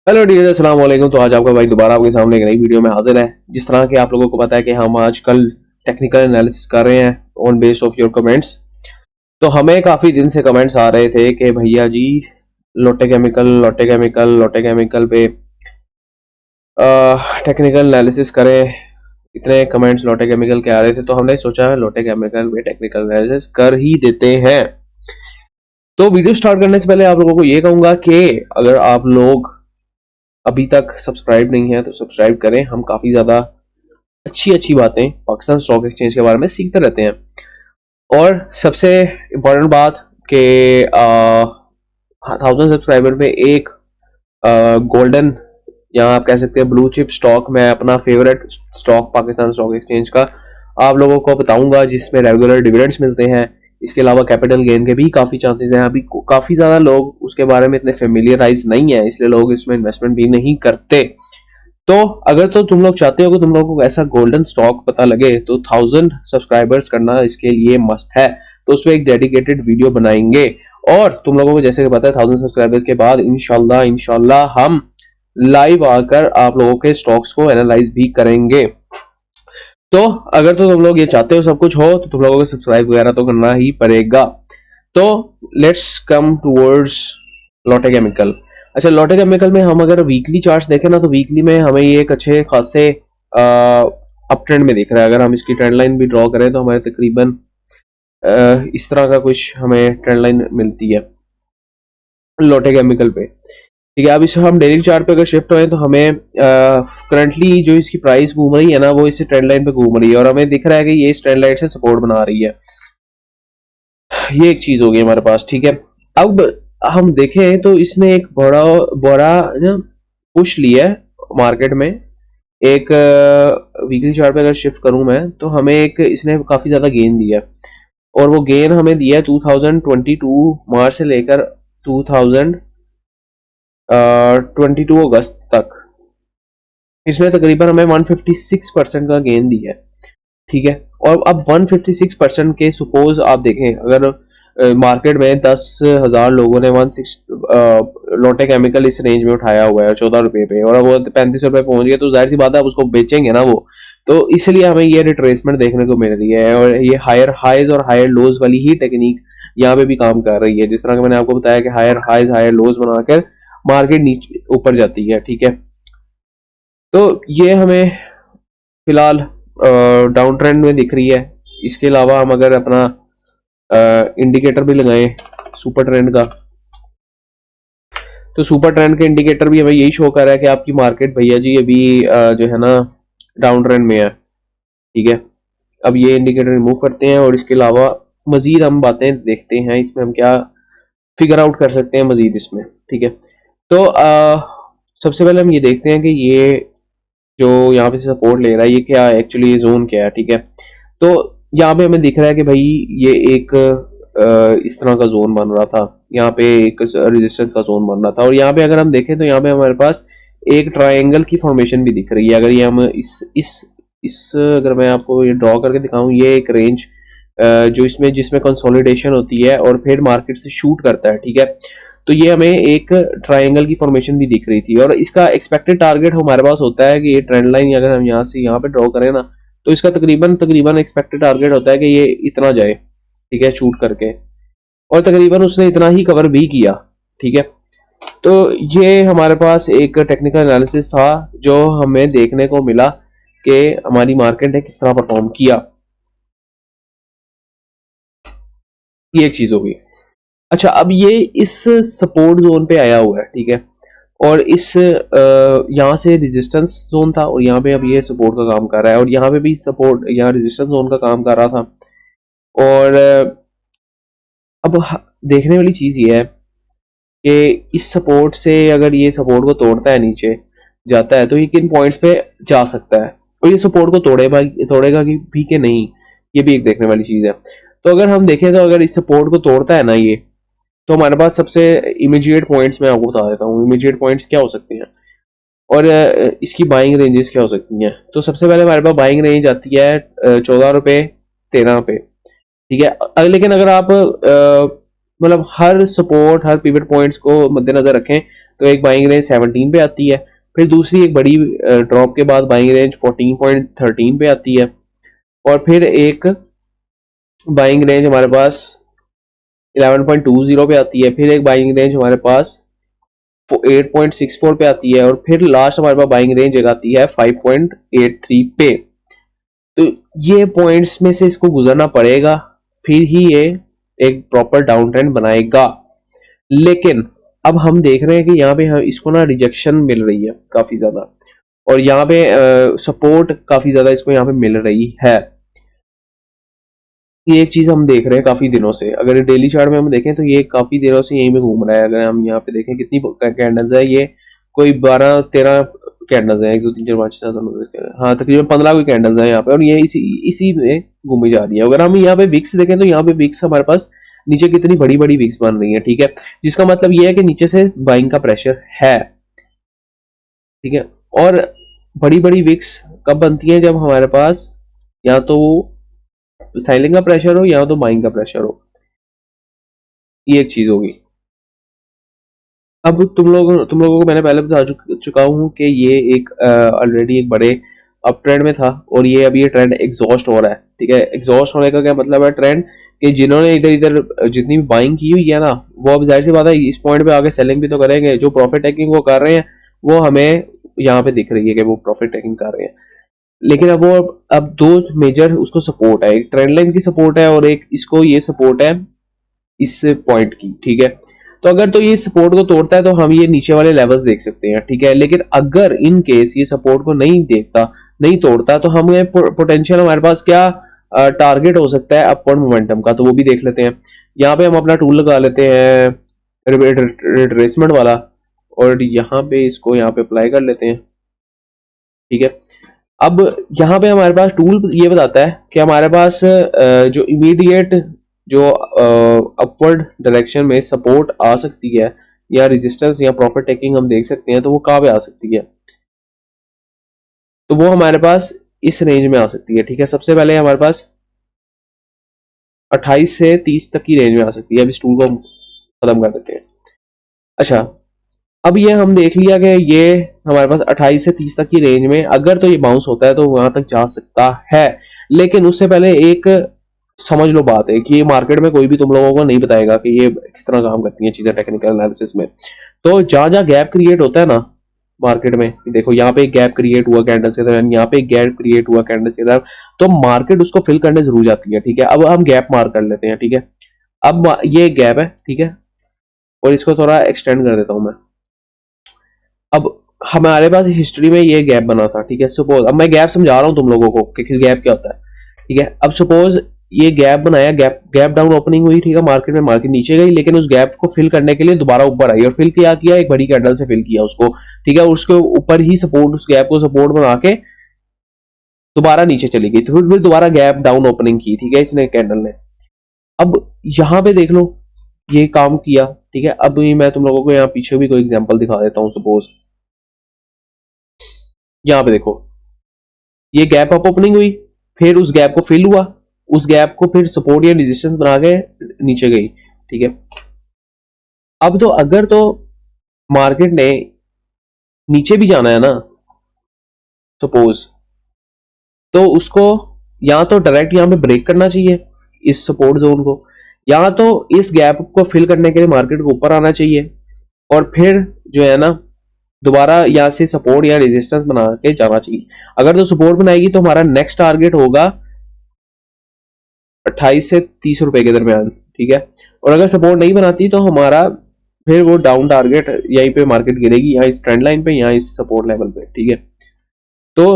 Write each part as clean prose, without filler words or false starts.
Hello dear, अस्सलाम वालेकुम। तो आज आपका भाई दोबारा आपके सामने एक नई वीडियो में हाजिर है। जिस तरह के आप लोगों को पता है कि हम आजकल टेक्निकल एनालिसिस कर रहे हैं on base of your comments. तो हमें काफ़ी दिन से कमेंट्स आ रहे थे कि भैया जी लोटे केमिकल पे टेक्निकल एनालिसिस करें। इतने कमेंट्स लोटे केमिकल के आ रहे थे तो हमने सोचा है लोटे केमिकल पे टेक्निकल एनालिसिस कर ही देते हैं। तो वीडियो स्टार्ट करने से पहले आप लोगों को ये कहूंगा कि अगर आप लोग अभी तक सब्सक्राइब नहीं है तो सब्सक्राइब करें। हम काफ़ी ज़्यादा अच्छी अच्छी बातें पाकिस्तान स्टॉक एक्सचेंज के बारे में सीखते रहते हैं। और सबसे इम्पोर्टेंट बात कि 1000 सब्सक्राइबर पे एक गोल्डन या आप कह सकते हैं ब्लू चिप स्टॉक, मैं अपना favourite stock Pakistan stock exchange का आप लोगों को बताऊंगा, जिसमें रेगुलर डिविडेंड्स मिलते हैं। इसके अलावा कैपिटल गेन के भी काफ़ी चांसेस हैं। अभी काफ़ी ज़्यादा लोग उसके बारे में इतने फेमिलियराइज नहीं है, इसलिए लोग इसमें इन्वेस्टमेंट भी नहीं करते। तो अगर तो तुम लोग चाहते हो कि तुम लोगों को ऐसा गोल्डन स्टॉक पता लगे तो 1000 सब्सक्राइबर्स करना इसके लिए मस्ट है। तो उस पर एक डेडिकेटेड वीडियो बनाएंगे। और तुम लोगों को जैसे कि पता है 1000 सब्सक्राइबर्स के बाद इंशाल्लाह हम लाइव आकर आप लोगों के स्टॉक्स को एनालाइज भी करेंगे। तो अगर तो तुम लोग ये चाहते हो सब कुछ हो तो तुम लोगों को सब्सक्राइब वगैरह तो करना ही पड़ेगा। तो let's come towards Lotay chemical. अच्छा, लोटे केमिकल में हम अगर वीकली चार्ट्स देखें ना तो वीकली में हमें ये एक अच्छे खासे अप ट्रेंड में दिख रहा है। अगर हम इसकी ट्रेंड लाइन भी ड्रॉ करें तो हमारे तकरीबन इस तरह का कुछ हमें ट्रेंड लाइन मिलती है लोटे केमिकल पे। ठीक है, अब इस हम डेली चार्ट पे अगर शिफ्ट हुए तो हमें करंटली जो इसकी प्राइस घूम रही है ना वो इस ट्रेंड लाइन पे घूम रही है और हमें दिख रहा है कि ये इस ट्रेंड लाइन से सपोर्ट बना रही है। ये एक चीज हो गई हमारे पास। ठीक है, अब हम देखें तो इसने एक बड़ा बड़ा ना पुश लिया है मार्केट में। एक वीकली चार्ट पे अगर शिफ्ट करूं मैं तो हमें एक इसने काफी ज्यादा गेन दिया है। और वो गेन हमें दिया है 2022 मार्च से लेकर 2022 अगस्त तक। इसने तकरीबन हमें 156% का गेन दिया है। ठीक है, और अब 156% के सपोज आप देखें अगर मार्केट में 10,000 लोगों ने 16 लोटे केमिकल इस रेंज में उठाया हुआ है 14 रुपए पे और वो 35 रुपए पहुंच गया तो जाहिर सी बात है आप उसको बेचेंगे ना वो। तो इसलिए हमें ये रिट्रेसमेंट देखने को मिल रही है और ये हायर हाइज और हायर लोज वाली ही टेक्निक यहाँ पे भी काम कर रही है। जिस तरह का मैंने आपको बताया कि हायर हाइज हायर लोज बनाकर मार्केट नीचे ऊपर जाती है। ठीक है, तो ये हमें फिलहाल डाउन ट्रेंड में दिख रही है। इसके अलावा हम अगर अपना इंडिकेटर भी लगाएं सुपर ट्रेंड का तो सुपर ट्रेंड के इंडिकेटर भी हमें यही शो कर रहा है कि आपकी मार्केट भैया जी अभी जो है ना डाउन ट्रेंड में है। ठीक है, अब ये इंडिकेटर रिमूव करते हैं और इसके अलावा मजीद हम बातें देखते हैं इसमें हम क्या फिगर आउट कर सकते हैं मजीद इसमें। ठीक है, तो सबसे पहले हम ये देखते हैं कि ये जो यहाँ पे सपोर्ट ले रहा है ये क्या एक्चुअली जोन क्या है। ठीक है, तो यहाँ पे हमें दिख रहा है कि भाई ये एक इस तरह का जोन बन रहा था, यहाँ पे एक रेजिस्टेंस का जोन बन रहा था और यहाँ पे अगर हम देखें तो यहाँ पे हमारे पास एक ट्रायंगल की फॉर्मेशन भी दिख रही है। अगर ये हम इस अगर मैं आपको ये ड्रॉ करके दिखाऊं, ये एक रेंज जो इसमें जिसमें कंसोलिडेशन होती है और फिर मार्केट से शूट करता है। ठीक है, तो ये हमें एक ट्रायंगल की फॉर्मेशन भी दिख रही थी और इसका एक्सपेक्टेड टारगेट हमारे पास होता है कि ये ट्रेंड लाइन अगर हम यहाँ से यहाँ पे ड्रॉ करें ना तो इसका तकरीबन तकरीबन एक्सपेक्टेड टारगेट होता है कि ये इतना जाए। ठीक है, शूट करके, और तकरीबन उसने इतना ही कवर भी किया। ठीक है, तो ये हमारे पास एक टेक्निकल एनालिसिस था जो हमें देखने को मिला कि हमारी मार्केट ने किस तरह परफॉर्म किया। ये एक चीज होगी। अच्छा, अब ये इस सपोर्ट जोन पे आया हुआ है। ठीक है, और इस यहाँ से रेजिस्टेंस जोन था और यहाँ पे अब ये सपोर्ट का काम कर रहा है और यहाँ पे भी सपोर्ट यहाँ रेजिस्टेंस जोन का काम कर रहा था। और अब देखने वाली चीज ये है कि इस सपोर्ट से अगर ये सपोर्ट को तोड़ता है नीचे जाता है तो ये किन पॉइंट्स पे जा सकता है और ये सपोर्ट को तोड़ेगा भी कि नहीं, ये भी एक देखने वाली चीज है। तो अगर हम देखें तो अगर इस सपोर्ट को तोड़ता है ना ये, तो हमारे पास सबसे इमीडिएट पॉइंट्स मैं आपको बता देता हूँ इमीडिएट पॉइंट्स क्या हो सकते हैं और इसकी बाइंग रेंजेस क्या हो सकती हैं। तो सबसे पहले हमारे पास बाइंग रेंज आती है 14 रुपए 13 पे। ठीक है, लेकिन अगर आप मतलब हर सपोर्ट हर पिवट पॉइंट्स को मद्देनजर रखें तो एक बाइंग रेंज 17 पे आती है, फिर दूसरी एक बड़ी ड्रॉप के बाद बाइंग रेंज 14.13 पे आती है, और फिर एक बाइंग रेंज हमारे पास 11.20 पे आती है, फिर एक बाइंग रेंज हमारे पास 8.64 पे आती है, और फिर लास्ट हमारे पास बाइंग रेंज एक आती है 5.83 पे। तो ये पॉइंट्स में से इसको गुजरना पड़ेगा, फिर ही ये एक प्रॉपर डाउन ट्रेंड बनाएगा। लेकिन अब हम देख रहे हैं कि यहाँ पे हम इसको ना रिजेक्शन मिल रही है काफी ज्यादा, और यहाँ पे सपोर्ट काफी ज्यादा इसको यहाँ पे मिल रही है। ये एक चीज हम देख रहे हैं काफी दिनों से, अगर डेली चार्ट में हम देखें तो ये काफी दिनों से यहीं पे घूम रहा है। अगर हम यहाँ पे देखें कितनी कैंडल्स है, ये कोई 12-13 कैंडल्स है, 1 2 3 4 5 6 7 हाँ तकरीबन 15 कोई कैंडल्स है यहाँ पे, और ये इसी में घूमी जा रही है। अगर हम यहाँ पे विक्स देखें तो यहाँ पे विक्स हमारे पास नीचे कितनी बड़ी बड़ी विक्स बन रही है, ठीक है, जिसका मतलब ये है कि नीचे से बाइंग का प्रेशर है, ठीक है। और बड़ी बड़ी विक्स कब बनती है, जब हमारे पास या तो सेलिंग का प्रेशर हो या तो बाइंग का प्रेशर हो, ये एक चीज होगी। अब तुम लोगों को मैंने पहले बता चुका हूं कि ये एक ऑलरेडी एक बड़े अप ट्रेंड में था, और ये अभी ये ट्रेंड एग्जॉस्ट हो रहा है, ठीक है। एग्जॉस्ट होने का क्या मतलब है, ट्रेंड कि जिन्होंने इधर इधर जितनी भी बाइंग की हुई है ना, वो अब जाहिर सी बात है इस पॉइंट पे आगे सेलिंग भी तो करेंगे। जो प्रॉफिट टेकिंग वो कर रहे हैं, वो हमें यहाँ पे दिख रही है कि वो प्रॉफिट टेकिंग कर रहे हैं। लेकिन अब दो मेजर उसको सपोर्ट है, एक ट्रेंड लाइन की सपोर्ट है, और एक इसको ये सपोर्ट है इस पॉइंट की, ठीक है। तो अगर तो ये सपोर्ट को तोड़ता है तो हम ये नीचे वाले लेवल्स देख सकते हैं, ठीक है। लेकिन अगर इन केस ये सपोर्ट को नहीं तोड़ता, तो हमें पोटेंशियल हमारे पास क्या टारगेट हो सकता है अपवर्ड मोमेंटम का, तो वो भी देख लेते हैं। यहाँ पे हम अपना टूल लगा लेते हैं रिट्रेसमेंट वाला, और यहाँ पे इसको यहाँ पे अप्लाई कर लेते हैं, ठीक है। अब यहाँ पे हमारे पास टूल ये बताता है कि हमारे पास जो इमीडिएट जो अपवर्ड डायरेक्शन में सपोर्ट आ सकती है या रेजिस्टेंस या प्रॉफिट टेकिंग हम देख सकते हैं, तो वो कहाँ पे आ सकती है, तो वो हमारे पास इस रेंज में आ सकती है, ठीक है। सबसे पहले हमारे पास 28 से 30 तक की रेंज में आ सकती है। अब इस टूल को हम खत्म कर देते हैं। अच्छा, अब ये हम देख लिया कि ये हमारे पास 28 से 30 तक की रेंज में अगर तो ये बाउंस होता है तो वहां तक जा सकता है। लेकिन उससे पहले एक समझ लो बात है कि ये मार्केट में कोई भी तुम लोगों को नहीं बताएगा कि ये किस तरह काम करती हैं चीजें टेक्निकल एनालिसिस में। तो जहां जहां गैप क्रिएट होता है ना मार्केट में, देखो यहाँ पे एक गैप क्रिएट हुआ कैंडल्स के दौरान, यहाँ पे एक गैप क्रिएट हुआ कैंडल्स के दौरान, तो मार्केट उसको फिल करने जरूर जाती है, ठीक है। अब हम गैप मार्क कर लेते हैं, ठीक है। अब ये गैप है, ठीक है, और इसको थोड़ा एक्सटेंड कर देता हूं मैं। अब हमारे पास हिस्ट्री में ये गैप बना था, ठीक है। सपोज अब मैं गैप समझा रहा हूं तुम लोगों को कि गैप क्या होता है, ठीक है। अब सपोज ये गैप बनाया, गैप डाउन ओपनिंग हुई, ठीक है, मार्केट नीचे गई, लेकिन उस गैप को फिल करने के लिए दोबारा ऊपर आई, और फिल किया एक बड़ी कैंडल से फिल किया उसको, ठीक है। उसके ऊपर ही सपोर्ट, उस गैप को सपोर्ट बना के दोबारा नीचे चली गई, तो फिर दोबारा गैप डाउन ओपनिंग की, ठीक है, इसने कैंडल ने। अब यहां पे देख लो ये काम किया, ठीक है। अब मैं तुम लोगों को यहाँ पीछे भी कोई एग्जांपल दिखा देता हूं। सपोज यहाँ पे देखो ये गैप अप ओपनिंग हुई, फिर उस गैप को फिल हुआ, उस गैप को फिर सपोर्ट या रेजिस्टेंस बना के नीचे गई, ठीक है। अब तो अगर तो मार्केट ने नीचे भी जाना है ना सपोज, तो उसको या तो डायरेक्ट यहां पे ब्रेक करना चाहिए इस सपोर्ट जोन को, या तो इस गैप को फिल करने के लिए मार्केट को ऊपर आना चाहिए, और फिर जो है ना दोबारा यहाँ से सपोर्ट या रेजिस्टेंस बना के जाना चाहिए। अगर तो सपोर्ट बनाएगी तो हमारा नेक्स्ट टारगेट होगा 28 से 30 रुपए के दरमियान, ठीक है। और अगर सपोर्ट नहीं बनाती तो हमारा फिर वो डाउन टारगेट यहीं पे मार्केट गिरेगी, यहाँ इस ट्रेंड लाइन पे, यहाँ इस सपोर्ट लेवल पे, ठीक है। तो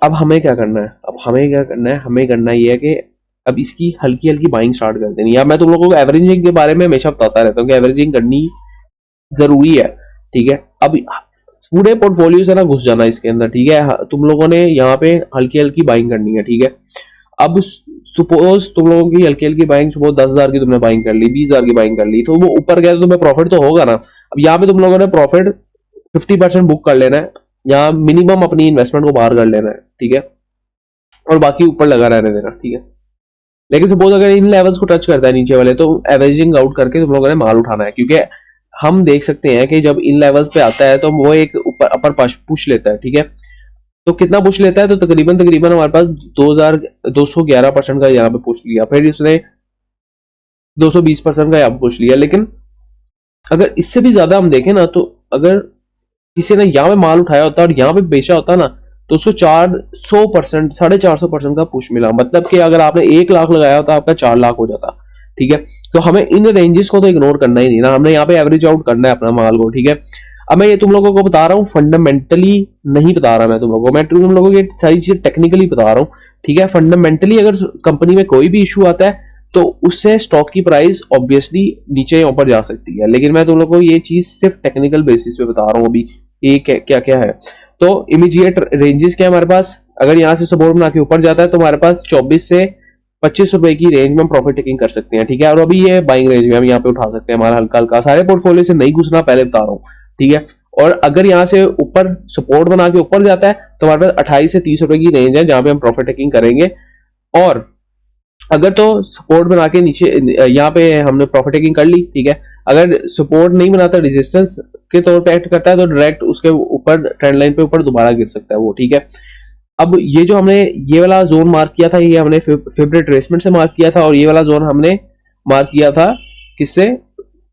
अब हमें क्या करना है, हमें करना ये है कि अब इसकी हल्की हल्की बाइंग स्टार्ट कर देनी है। मैं तुम लोगों को एवरेजिंग के बारे में हमेशा बताता रहता हूँ कि एवरेजिंग करनी जरूरी है, ठीक है। अब पूरे पोर्टफोलियो से ना घुस जाना इसके अंदर, ठीक है। तुम लोगों ने यहाँ पे हल्की हल्की बाइंग करनी है, ठीक है। अब सपोज तुम लोगों की हल्की हल्की बाइंग, सपोज 10,000 की तुमने बाइंग कर ली, 20,000 की बाइंग कर ली, तो वो ऊपर गया तो तुम्हें प्रॉफिट तो होगा ना। अब यहाँ पे तुम लोगों ने प्रॉफिट 50% बुक कर लेना है, या मिनिमम अपनी इन्वेस्टमेंट को बाहर कर लेना है, ठीक है, और बाकी ऊपर लगा रहने देना, ठीक है। लेकिन सपोज अगर इन लेवल्स को टच करता है नीचे वाले, तो एवरेजिंग आउट करके तुम लोगों ने माल उठाना है, क्योंकि हम देख सकते हैं कि जब इन लेवल्स पे आता है तो वो एक ऊपर अपर पुश लेता है, ठीक है। तो कितना पुश लेता है, तो तकरीबन तकरीबन हमारे पास 2211% का यहाँ पे पुश लिया, फिर इसने 220% का यहाँ पे पुश लिया। लेकिन अगर इससे भी ज्यादा हम देखें ना, तो अगर किसी ने यहाँ पे माल उठाया होता और यहाँ पे बेचा होता ना, तो उसको 400%, 450% का पुश मिला। मतलब कि अगर आपने 1 लाख लगाया होता, आपका 4 लाख हो जाता, ठीक है। तो हमें इन रेंजेस को तो इग्नोर करना ही नहीं ना, हमने यहाँ पे एवरेज आउट करना है अपना माल को, ठीक है। अब मैं ये तुम लोगों को बता रहा हूँ, फंडामेंटली नहीं बता रहा मैं तुम लोगों को, मैं तुम लोगों को ये सारी चीजें टेक्निकली बता रहा हूँ, ठीक है। फंडामेंटली अगर कंपनी में कोई भी इशू आता है तो उससे स्टॉक की प्राइस ऑब्वियसली नीचे या ऊपर जा सकती है, लेकिन मैं तुम लोगों को ये चीज सिर्फ टेक्निकल बेसिस पे बता रहा हूँ अभी ये क्या क्या है। तो इमीडिएट रेंजेस क्या है हमारे पास, अगर यहाँ से सपोर्ट बना के ऊपर जाता है तो हमारे पास 24 से 25 रुपए की रेंज में हम प्रॉफिट टेकिंग कर सकते हैं, ठीक है। और अभी ये बाइंग रेंज में हम यहाँ पे उठा सकते हैं हमारा हल्का हल्का, सारे पोर्टफोलियो से नहीं घुसना, पहले बता रहा हूँ, ठीक है। और अगर यहाँ से ऊपर सपोर्ट बना के ऊपर जाता है तो हमारे पास 28 से 30 रुपए की रेंज है जहां पे हम प्रॉफिट टेकिंग करेंगे। और अगर तो सपोर्ट बना के नीचे यहाँ पे हमने प्रॉफिट टेकिंग कर ली, ठीक है। अगर सपोर्ट नहीं बनाता, रेजिस्टेंस के तौर पे एक्ट करता है, तो डायरेक्ट उसके ऊपर ट्रेंड लाइन पे ऊपर दोबारा गिर सकता है वो, ठीक है। अब ये जो हमने ये वाला जोन मार्क किया था, ये हमने फिब रिट्रेसमेंट से मार्क किया था, और ये वाला जोन हमने मार्क किया था किससे,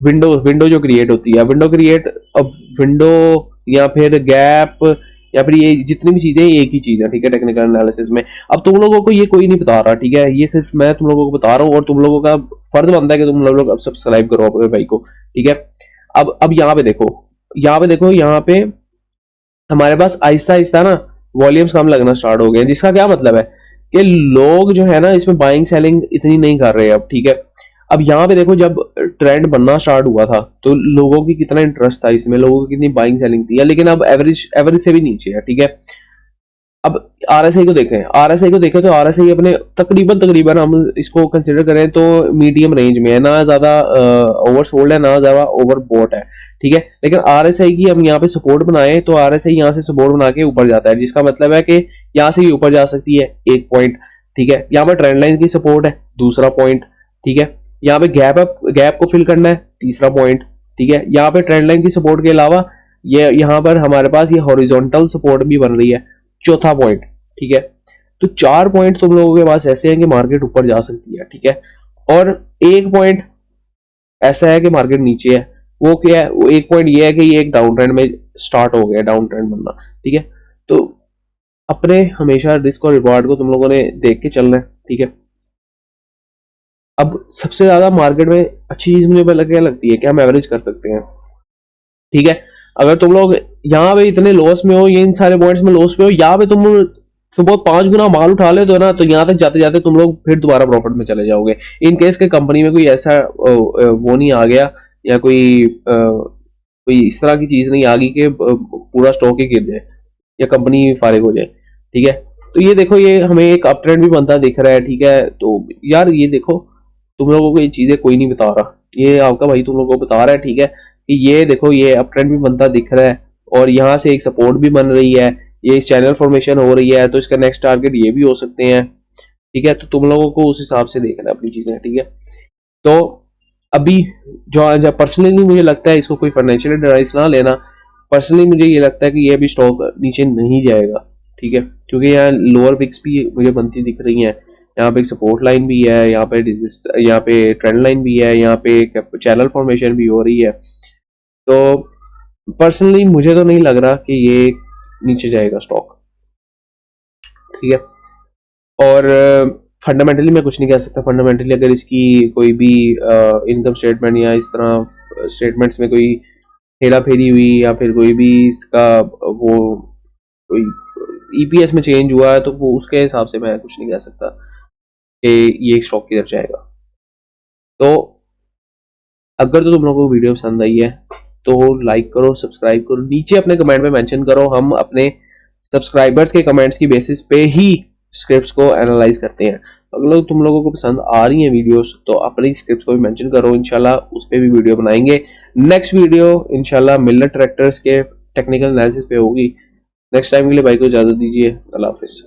विंडो जो क्रिएट होती है, विंडो क्रिएट, अब विंडो या फिर गैप या फिर ये जितनी भी चीजें एक ही चीज है, ठीक है, टेक्निकल एनालिसिस में। अब तुम लोगों को ये कोई नहीं बता रहा, ठीक है, ये सिर्फ मैं तुम लोगों को बता रहा हूँ, और तुम लोगों का फर्ज बनता है कि तुम लोग अब सब्सक्राइब करो अपने भाई को, ठीक है। अब यहाँ पे देखो, यहाँ पे देखो, यहाँ पे हमारे पास आहिस्ता आहिस्ता ना वॉल्यूम्स कम लगना स्टार्ट हो गए, जिसका क्या मतलब है कि लोग जो है ना इसमें बाइंग सेलिंग इतनी नहीं कर रहे अब, ठीक है। अब यहाँ पे देखो, जब ट्रेंड बनना स्टार्ट हुआ था तो लोगों की कितना इंटरेस्ट था इसमें, लोगों की कितनी बाइंग सेलिंग थी, लेकिन अब एवरेज एवरेज से भी नीचे है, ठीक है। अब आरएसआई को देखें, आरएसआई को देखें तो आरएसआई अपने तकरीबन तकरीबन हम इसको कंसिडर करें तो मीडियम रेंज में है, ना ज्यादा ओवरसोल्ड है ना ज्यादा ओवरबॉट है, ठीक है। लेकिन आरएसआई की हम यहाँ पे सपोर्ट बनाए तो आरएसआई यहाँ से सपोर्ट बना के ऊपर जाता है, जिसका मतलब है कि यहाँ से ऊपर जा सकती है, एक पॉइंट, ठीक है। यहाँ पर ट्रेंड लाइन की सपोर्ट है, दूसरा पॉइंट, ठीक है। यहाँ पे गैप को फिल करना है, तीसरा पॉइंट, ठीक है। यहाँ पे ट्रेंड लाइन की सपोर्ट के अलावा ये यहाँ पर हमारे पास ये हॉरिजॉन्टल सपोर्ट भी बन रही है, चौथा पॉइंट, ठीक है। तो 4 पॉइंट तुम लोगों के पास ऐसे हैं कि मार्केट ऊपर जा सकती है, ठीक है। और एक पॉइंट ऐसा है कि मार्केट नीचे है, वो क्या है, वो एक पॉइंट ये है कि ये एक डाउन ट्रेंड में स्टार्ट हो गया, डाउन ट्रेंड बनना, ठीक है। तो अपने हमेशा रिस्क और रिवॉर्ड को तुम लोगों ने देख के चलना है, ठीक है। अब सबसे ज्यादा मार्केट में अच्छी चीज मुझे क्या लगती है कि हम एवरेज कर सकते हैं, ठीक है। अगर तुम लोग यहाँ पे इतने लॉस में हो, ये इन सारे पॉइंट्स में लॉस में हो, यहाँ पे तुम सुबह 5 गुना माल उठा ले तो ना, तो यहाँ तक जाते जाते तुम लोग फिर दोबारा प्रॉफिट में चले जाओगे, इन केस के कंपनी में कोई ऐसा वो नहीं आ गया, या कोई इस तरह की चीज नहीं आ गई कि पूरा स्टॉक ही गिर जाए या कंपनी फारिग हो जाए, ठीक है। तो ये देखो, ये हमें एक अप ट्रेंड भी बनता दिख रहा है, ठीक है। तो यार ये देखो, तुम लोगों को ये चीजें कोई नहीं बता रहा, ये आपका भाई तुम लोगों को बता रहा है, ठीक है, कि ये देखो ये अप ट्रेंड भी बनता दिख रहा है, और यहाँ से एक सपोर्ट भी बन रही है, ये चैनल फॉर्मेशन हो रही है, तो इसका नेक्स्ट टारगेट ये भी हो सकते हैं, ठीक है। तो तुम लोगों को उस हिसाब से देखना है अपनी चीजें, ठीक है। तो अभी जो पर्सनली मुझे लगता है, इसको कोई फाइनेंशियल एडवाइस ना लेना, पर्सनली मुझे ये लगता है कि ये भी स्टॉक नीचे नहीं जाएगा, ठीक है, क्योंकि यहाँ लोअर पिक्स भी मुझे बनती दिख रही हैं, यहाँ पे एक सपोर्ट लाइन भी है, यहाँ पे ट्रेंड लाइन भी है, यहाँ पे एक चैनल फॉर्मेशन भी हो रही है। तो पर्सनली मुझे तो नहीं लग रहा कि ये नीचे जाएगा स्टॉक, ठीक है। और फंडामेंटली मैं कुछ नहीं कह सकता, फंडामेंटली अगर इसकी कोई भी इनकम स्टेटमेंट या इस तरह स्टेटमेंट्स में कोई हेरा फेरी हुई, या फिर कोई भी इसका वो कोई ईपीएस में चेंज हुआ है, तो वो उसके हिसाब से मैं कुछ नहीं कह सकता कि ये स्टॉक किधर जाएगा। तो अगर तो तुम लोगों को वीडियो पसंद आई है तो लाइक करो, सब्सक्राइब करो, नीचे अपने कमेंट में मेंशन करो, हम अपने सब्सक्राइबर्स के कमेंट्स की बेसिस पे ही स्क्रिप्ट्स को एनालाइज करते हैं। अगर तुम लोगों को पसंद आ रही हैं वीडियोस तो अपनी स्क्रिप्ट्स को भी मेंशन करो, इंशाल्लाह उस पर भी वीडियो बनाएंगे। नेक्स्ट वीडियो इंशाल्लाह मिलर ट्रैक्टर्स के टेक्निकल एनालिसिस पे होगी। नेक्स्ट टाइम के लिए भाई को इजाजत दीजिए, अल्लाह हाफिज।